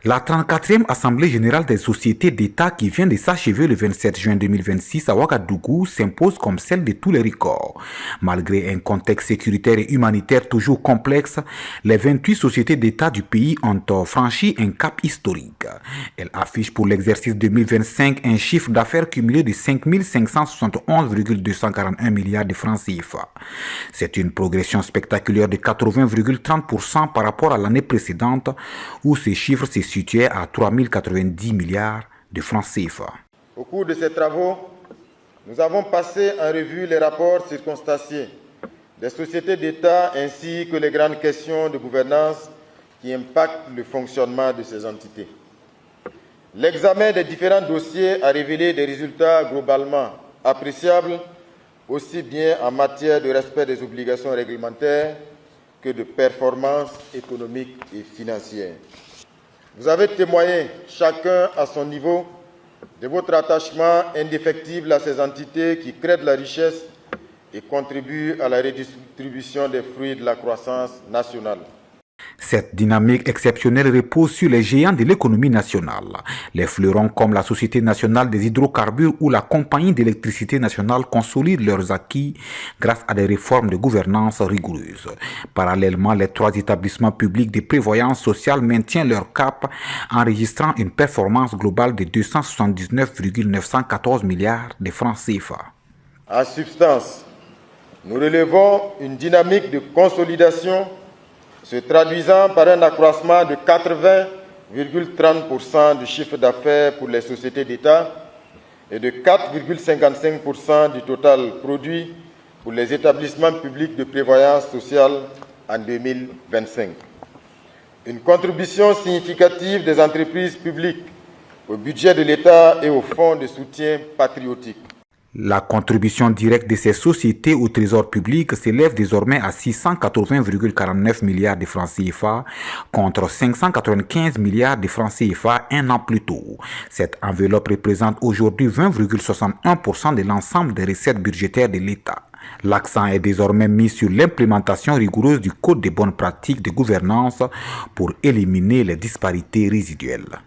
La 34e Assemblée générale des sociétés d'État qui vient de s'achever le 27 juin 2026 à Ouagadougou s'impose comme celle de tous les records. Malgré un contexte sécuritaire et humanitaire toujours complexe, les 28 sociétés d'État du pays ont franchi un cap historique. Elles affichent pour l'exercice 2025 un chiffre d'affaires cumulé de 5 571,241 milliards de francs CFA. C'est une progression spectaculaire de 80,30% par rapport à l'année précédente où ces chiffres se situait à 3 090 milliards de francs CFA. Au cours de ces travaux, nous avons passé en revue les rapports circonstanciés des sociétés d'État ainsi que les grandes questions de gouvernance qui impactent le fonctionnement de ces entités. L'examen des différents dossiers a révélé des résultats globalement appréciables, aussi bien en matière de respect des obligations réglementaires que de performance économique et financière. Vous avez témoigné, chacun à son niveau, de votre attachement indéfectible à ces entités qui créent de la richesse et contribuent à la redistribution des fruits de la croissance nationale. Cette dynamique exceptionnelle repose sur les géants de l'économie nationale. Les fleurons comme la Société nationale des hydrocarbures ou la Compagnie d'électricité nationale consolident leurs acquis grâce à des réformes de gouvernance rigoureuses. Parallèlement, les trois établissements publics de prévoyance sociale maintiennent leur cap, enregistrant une performance globale de 279,914 milliards de francs CFA. En substance, nous relevons une dynamique de consolidation se traduisant par un accroissement de 80,30% du chiffre d'affaires pour les sociétés d'État et de 4,55% du total produit pour les établissements publics de prévoyance sociale en 2025. Une contribution significative des entreprises publiques au budget de l'État et au fonds de soutien patriotique. La contribution directe de ces sociétés au trésor public s'élève désormais à 680,49 milliards de francs CFA contre 595 milliards de francs CFA un an plus tôt. Cette enveloppe représente aujourd'hui 20,61% de l'ensemble des recettes budgétaires de l'État. L'accent est désormais mis sur l'implémentation rigoureuse du Code des bonnes pratiques de gouvernance pour éliminer les disparités résiduelles.